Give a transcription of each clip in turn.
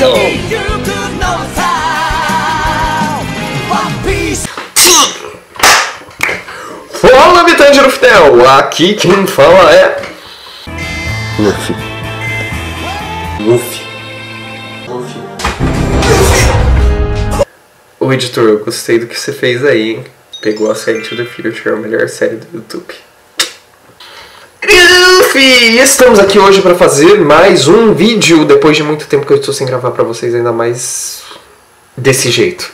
Naruto! Fala, habitante do Fitel! Aqui quem fala é... Luffy. O editor, eu gostei do que você fez aí, hein? Pegou a série To The Future, a melhor série do YouTube. Luffy! Estamos aqui hoje para fazer mais um vídeo, depois de muito tempo que eu estou sem gravar para vocês, ainda mais desse jeito.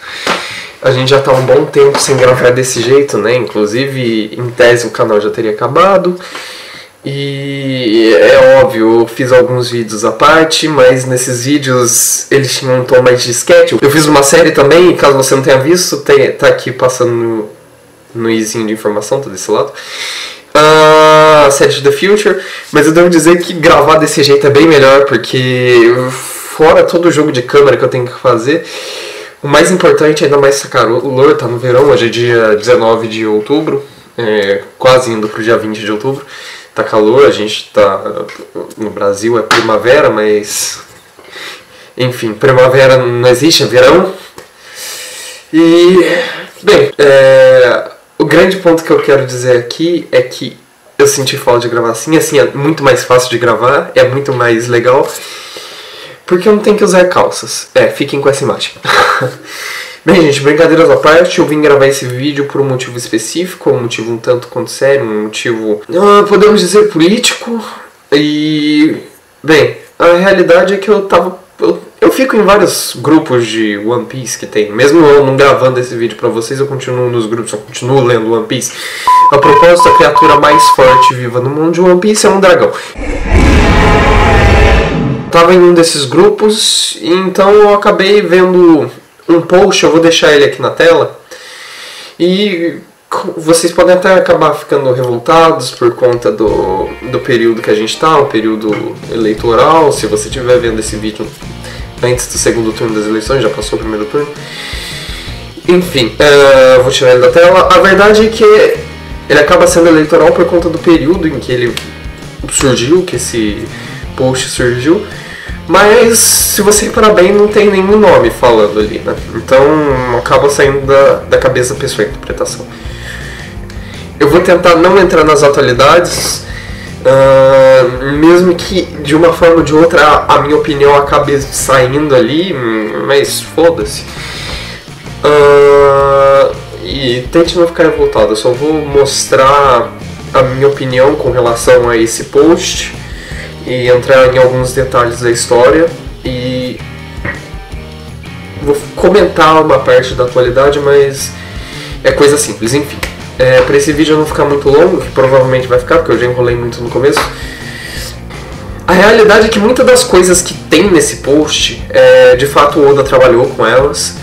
A gente já tá um bom tempo sem gravar desse jeito, né? Inclusive, em tese, o canal já teria acabado. E é óbvio, eu fiz alguns vídeos à parte, mas nesses vídeos eles tinham um tom mais de sketch. Eu fiz uma série também, caso você não tenha visto, tá aqui passando no izinho de informação, tá desse lado. A série To The Future, mas eu devo dizer que gravar desse jeito é bem melhor, porque fora todo o jogo de câmera que eu tenho que fazer, o mais importante, ainda mais essa calor, tá no verão, hoje é dia 19 de outubro, quase indo pro dia 20 de outubro. Tá calor, a gente tá... No Brasil é primavera, mas... Enfim, primavera não existe, é verão. E... Bem, o grande ponto que eu quero dizer aqui é que eu senti falta de gravar assim é muito mais fácil de gravar, é muito mais legal. Porque eu não tenho que usar calças. Fiquem com essa imagem. Bem, gente, brincadeiras à parte, eu vim gravar esse vídeo por um motivo específico, um motivo um tanto quanto sério, um motivo, podemos dizer, político. E, bem, a realidade é que eu fico em vários grupos de One Piece que tem. Mesmo eu não gravando esse vídeo pra vocês, eu continuo nos grupos, eu continuo lendo One Piece. A propósito, a criatura mais forte viva no mundo de One Piece é um dragão. Tava em um desses grupos, então eu acabei vendo um post, eu vou deixar ele aqui na tela, e vocês podem até acabar ficando revoltados por conta do período que a gente tá, o período eleitoral. Se você estiver vendo esse vídeo antes do segundo turno das eleições, já passou o primeiro turno. Enfim, vou tirar ele da tela. A verdade é que ele acaba sendo eleitoral por conta do período em que ele surgiu, que esse post surgiu. Mas, se você reparar bem, não tem nenhum nome falando ali, né? Então, acaba saindo da cabeça da pessoa a interpretação. Eu vou tentar não entrar nas atualidades, mesmo que de uma forma ou de outra a minha opinião acabe saindo ali, mas foda-se. E tente não ficar revoltado, eu só vou mostrar a minha opinião com relação a esse post e entrar em alguns detalhes da história, e vou comentar uma parte da atualidade, mas é coisa simples. Enfim, para esse vídeo não ficar muito longo, que provavelmente vai ficar, porque eu já enrolei muito no começo, a realidade é que muitas das coisas que tem nesse post, de fato o Oda trabalhou com elas,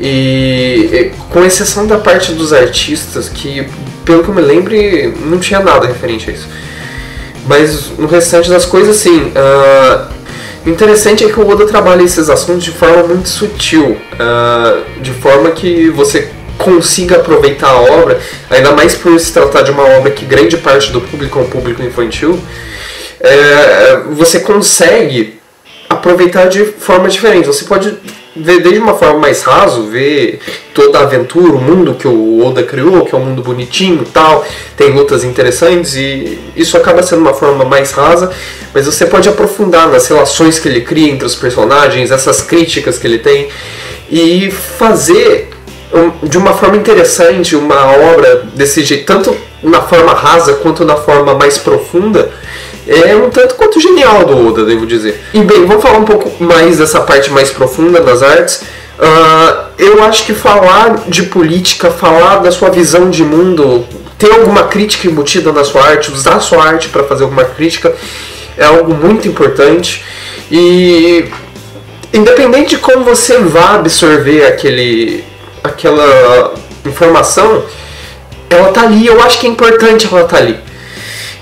e com exceção da parte dos artistas, que pelo que eu me lembre não tinha nada referente a isso. Mas no restante das coisas, sim. O interessante é que o Oda trabalha esses assuntos de forma muito sutil, de forma que você consiga aproveitar a obra, ainda mais por se tratar de uma obra que grande parte do público é um público infantil. Você consegue aproveitar de forma diferente. Você pode ver desde uma forma mais raso, ver toda a aventura, o mundo que o Oda criou, que é um mundo bonitinho e tal, tem lutas interessantes, e isso acaba sendo uma forma mais rasa, mas você pode aprofundar nas relações que ele cria entre os personagens, essas críticas que ele tem, e fazer de uma forma interessante uma obra desse jeito, tanto na forma rasa quanto na forma mais profunda. É um tanto quanto genial do Oda, devo dizer. E bem, vamos falar um pouco mais dessa parte mais profunda das artes. Eu acho que falar de política, falar da sua visão de mundo, ter alguma crítica embutida na sua arte, usar a sua arte para fazer alguma crítica, é algo muito importante. E independente de como você vá absorver aquela informação, ela tá ali. Eu acho que é importante ela tá ali.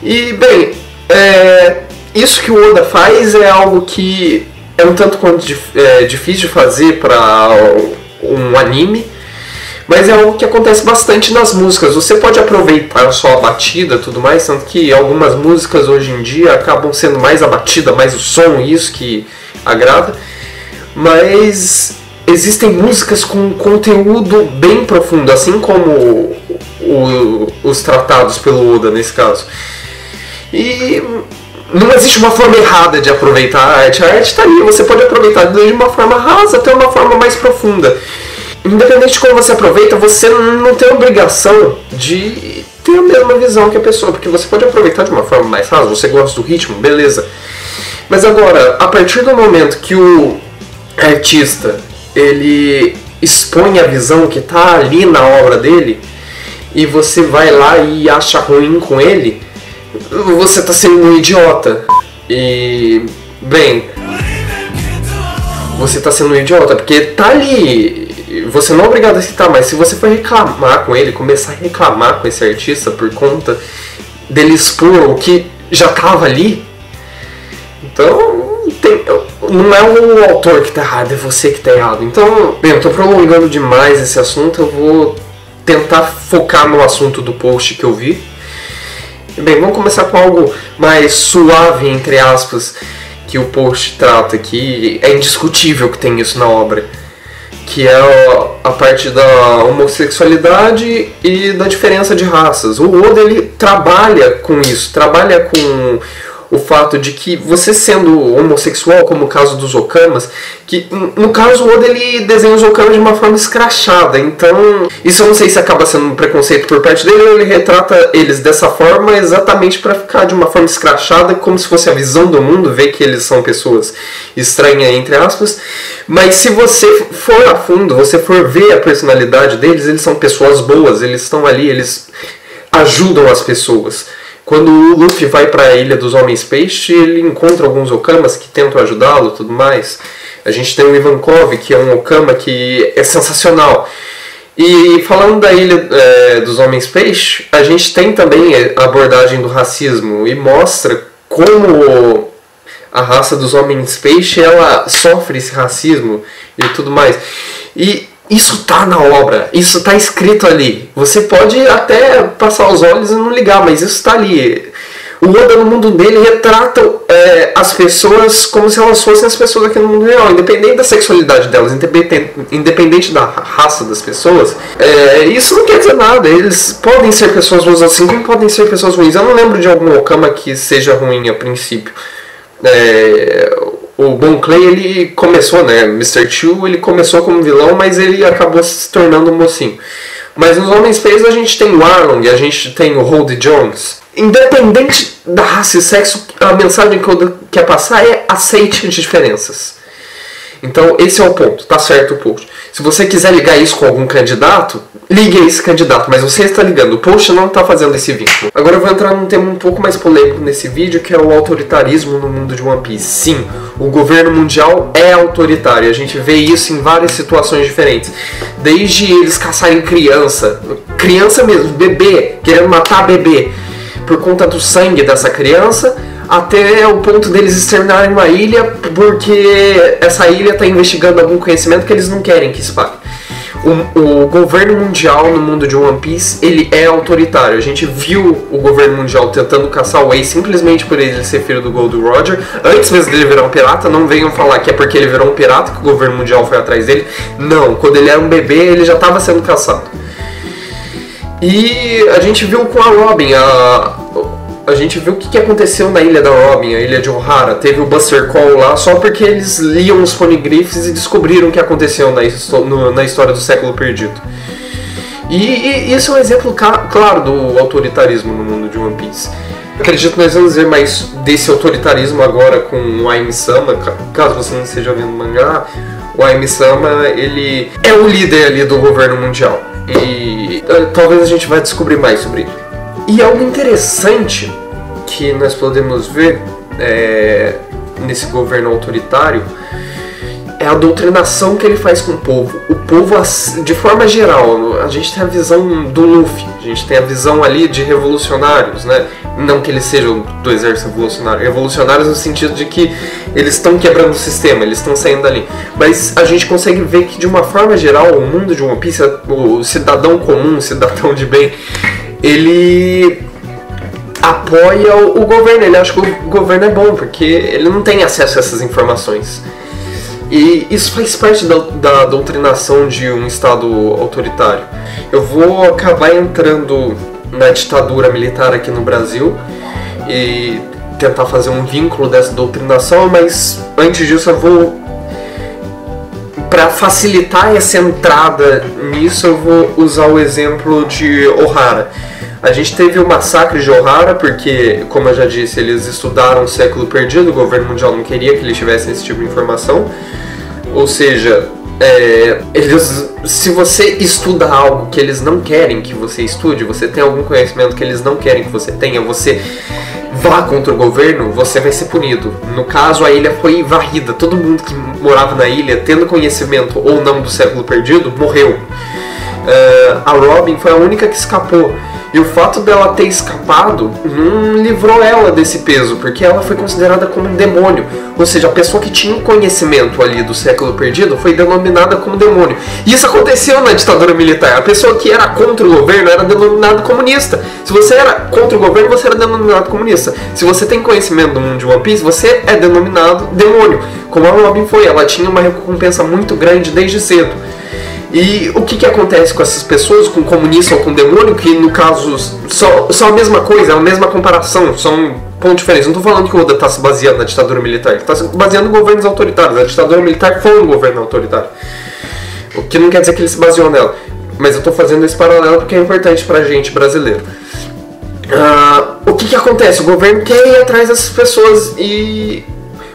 E bem, isso que o Oda faz é algo que é um tanto quanto difícil de fazer para um anime, mas é algo que acontece bastante nas músicas. Você pode aproveitar só a batida e tudo mais, tanto que algumas músicas hoje em dia acabam sendo mais a batida, mais o som, isso que agrada. mas existem músicas com conteúdo bem profundo, assim como os tratados pelo Oda nesse caso. E não existe uma forma errada de aproveitar a arte está ali, você pode aproveitar desde uma forma rasa até uma forma mais profunda. Independente de como você aproveita, você não tem obrigação de ter a mesma visão que a pessoa, porque você pode aproveitar de uma forma mais rasa, você gosta do ritmo, beleza. Mas agora, a partir do momento que o artista ele expõe a visão que está ali na obra dele, e você vai lá e acha ruim com ele, você está sendo um idiota. E, bem, você está sendo um idiota, porque tá ali. Você não é obrigado a citar, mas se você for reclamar com ele, começar a reclamar com esse artista por conta dele expor o que já estava ali, então não é o autor que está errado, é você que está errado. Então, bem, eu estou prolongando demais esse assunto, eu vou tentar focar no assunto do post que eu vi. Bem, vamos começar com algo mais suave, entre aspas, que o post trata aqui. É indiscutível que tem isso na obra, que é a parte da homossexualidade e da diferença de raças. O Oda, ele trabalha com isso, trabalha com o fato de que você sendo homossexual, como o caso dos Okamas, que no caso o Oda ele desenha os Okamas de uma forma escrachada, então isso eu não sei se acaba sendo um preconceito por parte dele, ou ele retrata eles dessa forma exatamente para ficar de uma forma escrachada, como se fosse a visão do mundo, ver que eles são pessoas estranhas, entre aspas. Mas se você for a fundo, você for ver a personalidade deles, eles são pessoas boas, eles estão ali, eles ajudam as pessoas. Quando o Luffy vai para a Ilha dos Homens Peixe, ele encontra alguns Okamas que tentam ajudá-lo e tudo mais. A gente tem o Ivankov, que é um Okama que é sensacional. E falando da Ilha dos Homens Peixe, a gente tem também a abordagem do racismo e mostra como a raça dos Homens Peixe ela sofre esse racismo e tudo mais. E isso tá na obra, isso tá escrito ali. Você pode até passar os olhos e não ligar, mas isso tá ali. O Oda, no mundo dele, retrata as pessoas como se elas fossem as pessoas aqui no mundo real, independente da sexualidade delas, independente da raça das pessoas. Isso não quer dizer nada, eles podem ser pessoas boas assim como podem ser pessoas ruins. Eu não lembro de algum Okama que seja ruim a princípio. O Bon Clay, ele começou, né, Mr. Two, ele começou como vilão, mas ele acabou se tornando um mocinho. Mas nos Homens Peixes a gente tem o Arlong, a gente tem o Hold Jones. Independente da raça e sexo, a mensagem que eu quero passar é aceite as diferenças. Então esse é o ponto, tá certo o post. Se você quiser ligar isso com algum candidato, ligue a esse candidato, mas você está ligando, o post não está fazendo esse vínculo. Agora eu vou entrar num tema um pouco mais polêmico nesse vídeo, que é o autoritarismo no mundo de One Piece. Sim, o governo mundial é autoritário, a gente vê isso em várias situações diferentes. Desde eles caçarem criança mesmo, bebê, querendo matar bebê, por conta do sangue dessa criança, até o ponto deles exterminarem uma ilha porque essa ilha está investigando algum conhecimento que eles não querem que espalhe. O governo mundial no mundo de One Piece, ele é autoritário. A gente viu o governo mundial tentando caçar o Ace simplesmente por ele ser filho do Gold Roger. Antes mesmo dele virar um pirata, não venham falar que é porque ele virou um pirata que o governo mundial foi atrás dele. Não, quando ele era um bebê, ele já estava sendo caçado. E a gente viu com a Robin, a gente viu o que aconteceu na ilha da Robin, a ilha de Ohara. Teve o Buster Call lá só porque eles liam os poneglyphs e descobriram o que aconteceu na história do século perdido. E isso é um exemplo claro do autoritarismo no mundo de One Piece. Acredito que nós vamos ver mais desse autoritarismo agora com o Aim-sama. Caso você não esteja vendo o mangá, o Aim-sama, ele é o líder ali do governo mundial. E talvez a gente vai descobrir mais sobre ele. E algo interessante que nós podemos ver nesse governo autoritário é a doutrinação que ele faz com o povo. O povo, de forma geral, a gente tem a visão do Luffy, a gente tem a visão ali de revolucionários, né? Não que eles sejam do exército revolucionário, revolucionários no sentido de que eles estão quebrando o sistema, eles estão saindo dali. Mas a gente consegue ver que, de uma forma geral, o mundo de One Piece, o cidadão comum, o cidadão de bem, ele apoia o governo, ele acha que o governo é bom, porque ele não tem acesso a essas informações. E isso faz parte da doutrinação de um Estado autoritário. Eu vou acabar entrando na ditadura militar aqui no Brasil e tentar fazer um vínculo dessa doutrinação, mas antes disso eu vou, para facilitar essa entrada nisso, eu vou usar o exemplo de Ohara. A gente teve o massacre de Ohara porque, como eu já disse, eles estudaram o século perdido, o governo mundial não queria que eles tivessem esse tipo de informação. Ou seja, se você estuda algo que eles não querem que você estude, você tem algum conhecimento que eles não querem que você tenha, você vá contra o governo, você vai ser punido. No caso, a ilha foi varrida. Todo mundo que morava na ilha, tendo conhecimento ou não do século perdido, morreu. A Robin foi a única que escapou. E o fato dela ter escapado não livrou ela desse peso, porque ela foi considerada como um demônio. Ou seja, a pessoa que tinha conhecimento ali do século perdido foi denominada como demônio. E isso aconteceu na ditadura militar. A pessoa que era contra o governo era denominada comunista. Se você era contra o governo, você era denominado comunista. Se você tem conhecimento do mundo de One Piece, você é denominado demônio. Como a Robin foi, ela tinha uma recompensa muito grande desde cedo. E o que acontece com essas pessoas, com comunista ou com demônio, que no caso são a mesma coisa, é a mesma comparação, são pontos diferentes. Não estou falando que o Oda está se baseando na ditadura militar, ele está se baseando em governos autoritários. A ditadura militar foi um governo autoritário, o que não quer dizer que ele se baseou nela, mas eu estou fazendo esse paralelo porque é importante pra gente brasileiro. O que acontece? O governo quer ir atrás dessas pessoas e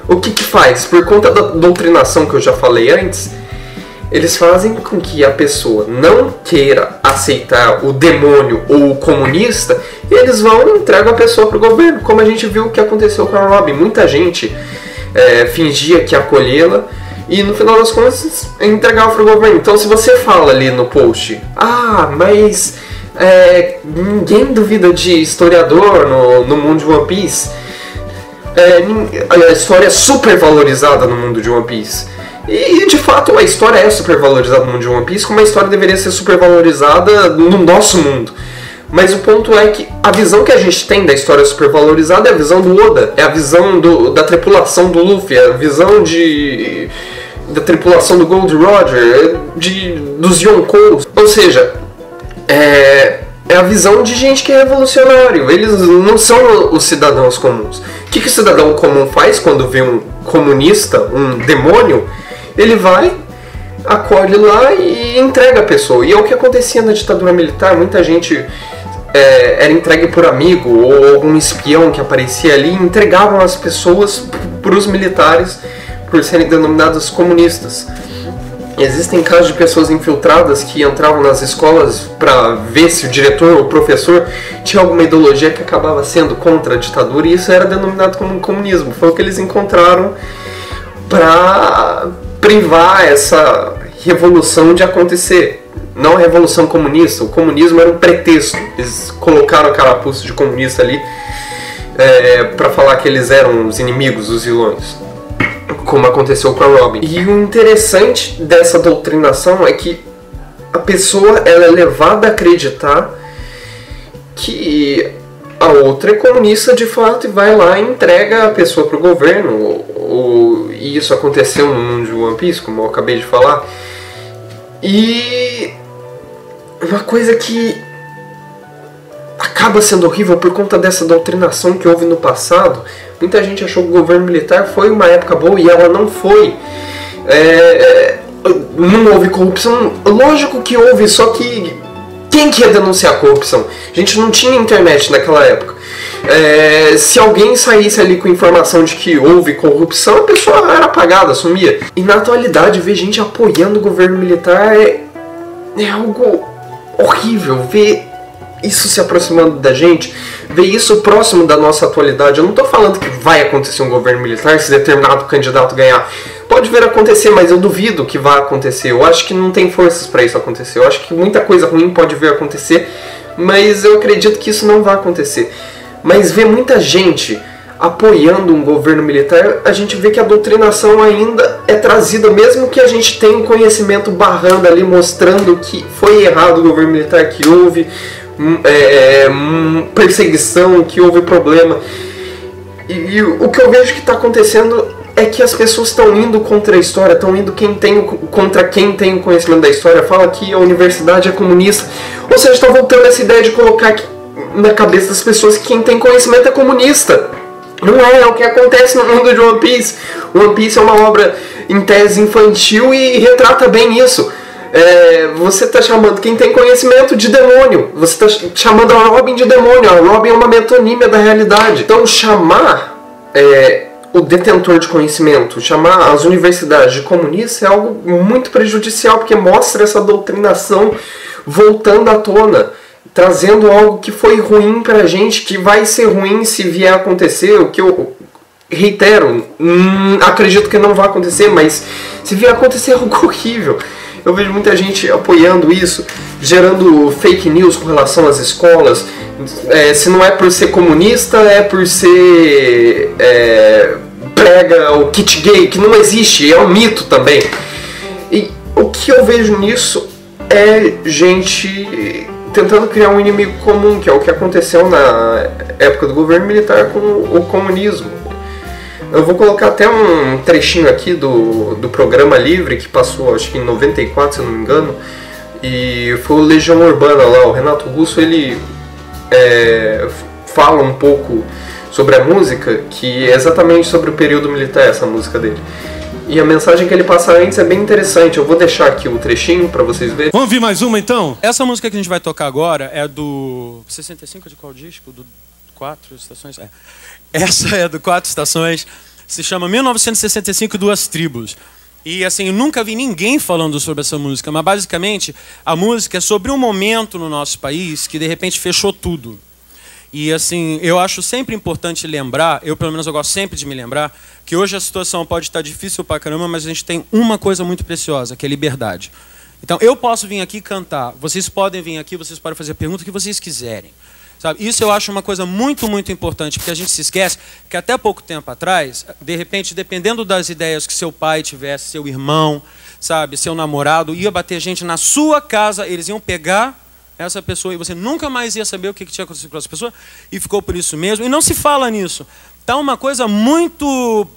o que faz? Por conta da doutrinação que eu já falei antes, eles fazem com que a pessoa não queira aceitar o demônio ou o comunista, e eles vão e entregam a pessoa para o governo, como a gente viu que aconteceu com a Robin. Muita gente fingia que acolhê-la e no final das contas entregava para o governo. Então se você fala ali no post, mas ninguém duvida de historiador no mundo de One Piece, a história é super valorizada no mundo de One Piece. E de fato a história é super valorizada no mundo de One Piece, como a história deveria ser super valorizada no nosso mundo. Mas o ponto é que a visão que a gente tem da história super valorizada é a visão do Oda, é a visão da tripulação do Luffy, é a visão da tripulação do Gold Roger, dos Yonkous. Ou seja, é a visão de gente que é revolucionário. Eles não são os cidadãos comuns. O que o cidadão comum faz quando vê um comunista, um demônio? Ele vai, acolhe lá e entrega a pessoa. E é o que acontecia na ditadura militar. Muita gente era entregue por amigo ou algum espião que aparecia ali, e entregavam as pessoas para os militares por serem denominadas comunistas. Existem casos de pessoas infiltradas que entravam nas escolas para ver se o diretor ou o professor tinha alguma ideologia que acabava sendo contra a ditadura, e isso era denominado como comunismo. Foi o que eles encontraram para privar essa revolução de acontecer. Não a revolução comunista, o comunismo era um pretexto. Eles colocaram a carapuça de comunista ali para falar que eles eram os inimigos, os vilões, como aconteceu com a Robin. E o interessante dessa doutrinação é que a pessoa ela é levada a acreditar que a outra é comunista de fato e vai lá e entrega a pessoa para o governo. E isso aconteceu no mundo de One Piece, como eu acabei de falar. E uma coisa que acaba sendo horrível por conta dessa doutrinação que houve no passado. Muita gente achou que o governo militar foi uma época boa e ela não foi. Não houve corrupção. Lógico que houve, só que quem que ia denunciar a corrupção? A gente não tinha internet naquela época. Se alguém saísse ali com informação de que houve corrupção, a pessoa era apagada, sumia. E na atualidade, ver gente apoiando o governo militar é algo horrível. Ver isso se aproximando da gente, ver isso próximo da nossa atualidade. Eu não estou falando que vai acontecer um governo militar se determinado candidato ganhar. Pode vir a acontecer, mas eu duvido que vai acontecer. Eu acho que não tem forças para isso acontecer. Eu acho que muita coisa ruim pode vir a acontecer, mas eu acredito que isso não vai acontecer. Mas ver muita gente apoiando um governo militar, a gente vê que a doutrinação ainda é trazida, mesmo que a gente tenha um conhecimento barrando ali, mostrando que foi errado o governo militar, que houve perseguição, que houve problema. E o que eu vejo que está acontecendo é que as pessoas estão indo contra a história, estão indo contra quem tem o conhecimento da história, fala que a universidade é comunista, ou seja, estão voltando essa ideia de colocar na cabeça das pessoas que quem tem conhecimento é comunista. Não é o que acontece no mundo de One Piece. One Piece é uma obra em tese infantil e retrata bem isso. Você está chamando quem tem conhecimento de demônio, você está chamando a Robin de demônio, a Robin é uma metonímia da realidade. Então chamar o detentor de conhecimento, chamar as universidades de comunista é algo muito prejudicial, porque mostra essa doutrinação voltando à tona, trazendo algo que foi ruim pra gente, que vai ser ruim se vier a acontecer, o que eu reitero, acredito que não vai acontecer, mas se vier a acontecer é algo horrível. Eu vejo muita gente apoiando isso, gerando fake news com relação às escolas. Se não é por ser comunista, é por ser prega o kit gay, que não existe, é um mito também. E o que eu vejo nisso é gente tentando criar um inimigo comum, que é o que aconteceu na época do governo militar com o comunismo. Eu vou colocar até um trechinho aqui do programa Livre, que passou acho que em 94, se eu não me engano, e foi o Legião Urbana lá, o Renato Russo, ele fala um pouco sobre a música, que é exatamente sobre o período militar, essa música dele. E a mensagem que ele passa antes é bem interessante. Eu vou deixar aqui o trechinho pra vocês verem. Vamos ouvir mais uma então? Essa música que a gente vai tocar agora é do 65 de qual disco? Do 4 Estações? Essa é do 4 Estações. Se chama 1965 Duas Tribos. E assim, eu nunca vi ninguém falando sobre essa música, mas basicamente a música é sobre um momento no nosso país que de repente fechou tudo. E assim, eu acho sempre importante lembrar, eu pelo menos eu gosto sempre de me lembrar, que hoje a situação pode estar difícil pra caramba, mas a gente tem uma coisa muito preciosa, que é liberdade. Então eu posso vir aqui cantar, vocês podem vir aqui, vocês podem fazer a pergunta que vocês quiserem. Sabe? Isso eu acho uma coisa muito, muito importante, porque a gente se esquece que até pouco tempo atrás, de repente, dependendo das ideias que seu pai tivesse, seu irmão, sabe, seu namorado, ia bater gente na sua casa, eles iam pegar essa pessoa e você nunca mais ia saber o que tinha acontecido com essa pessoa, e ficou por isso mesmo. E não se fala nisso. Tá uma coisa muito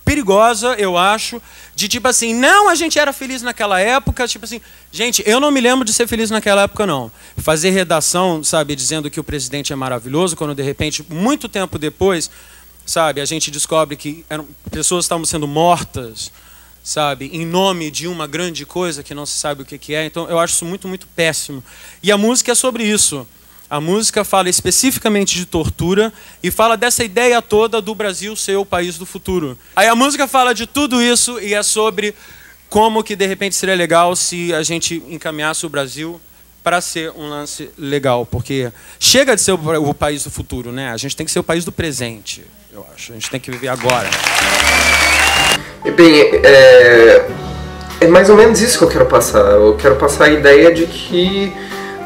perigosa, eu acho, de tipo assim, não, a gente era feliz naquela época, tipo assim, gente, eu não me lembro de ser feliz naquela época, não. Fazer redação, sabe, dizendo que o presidente é maravilhoso, quando de repente, muito tempo depois, sabe, a gente descobre que pessoas estavam sendo mortas, sabe, em nome de uma grande coisa que não se sabe o que é. Então eu acho isso muito, muito péssimo. E a música é sobre isso. A música fala especificamente de tortura e fala dessa ideia toda do Brasil ser o país do futuro. Aí a música fala de tudo isso e é sobre como que de repente seria legal se a gente encaminhasse o Brasil para ser um lance legal, porque chega de ser o país do futuro, né? A gente tem que ser o país do presente, eu acho. A gente tem que viver agora. Bem, é mais ou menos isso que eu quero passar. Eu quero passar a ideia de que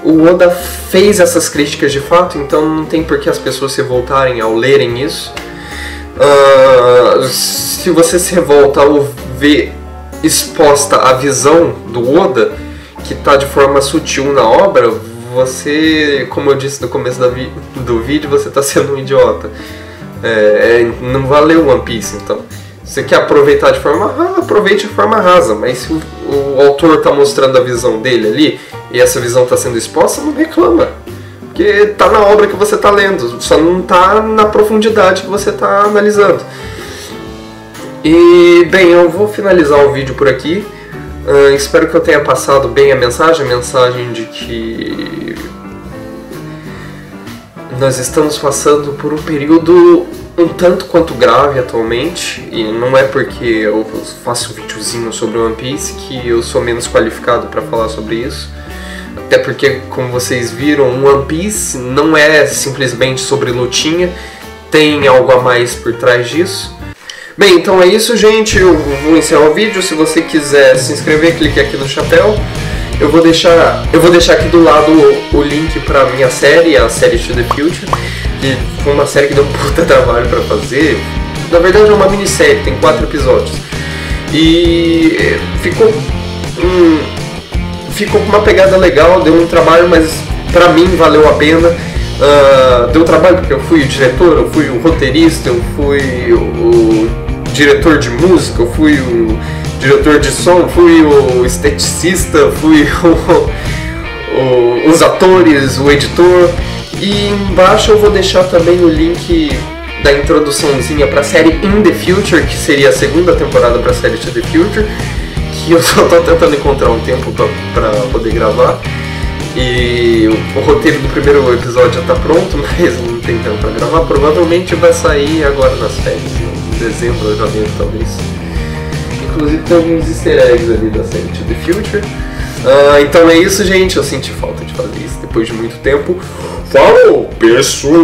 o Oda fez essas críticas de fato, então não tem por que as pessoas se revoltarem ao lerem isso. Se você se revolta ao ver exposta a visão do Oda, que está de forma sutil na obra, você, como eu disse no começo do vídeo, você está sendo um idiota. Não valeu One Piece, então. Você quer aproveitar de forma rasa, aproveite de forma rasa, mas se o autor está mostrando a visão dele ali, e essa visão está sendo exposta, não reclama. Porque está na obra que você está lendo, só não está na profundidade que você está analisando. E, bem, eu vou finalizar o vídeo por aqui. Espero que eu tenha passado bem a mensagem de que nós estamos passando por um período um tanto quanto grave atualmente, e não é porque eu faço um videozinho sobre One Piece que eu sou menos qualificado para falar sobre isso. Até porque, como vocês viram, One Piece não é simplesmente sobre lutinha, tem algo a mais por trás disso. Bem, então é isso, gente. Eu vou encerrar o vídeo. Se você quiser se inscrever, clique aqui no chapéu. Eu vou deixar aqui do lado o link para minha série, a série To The Future, que foi uma série que deu um puta trabalho para fazer. Na verdade é uma minissérie, tem 4 episódios. E ficou com uma pegada legal, deu um trabalho, mas pra mim valeu a pena. Deu trabalho porque eu fui o diretor, eu fui o roteirista, eu fui o diretor de música, eu fui o diretor de som, fui o esteticista, fui os atores, o editor. E embaixo eu vou deixar também o link da introduçãozinha para a série In the Future, que seria a segunda temporada para a série To the Future, que eu só tô tentando encontrar um tempo para poder gravar. E o roteiro do primeiro episódio já tá pronto, mas não tem tempo para gravar. Provavelmente vai sair agora nas férias, em dezembro ou janeiro talvez. Inclusive tem alguns easter eggs ali da série To the Future. Então é isso, gente. Eu senti falta de fazer isso depois de muito tempo. Falou, pessoal!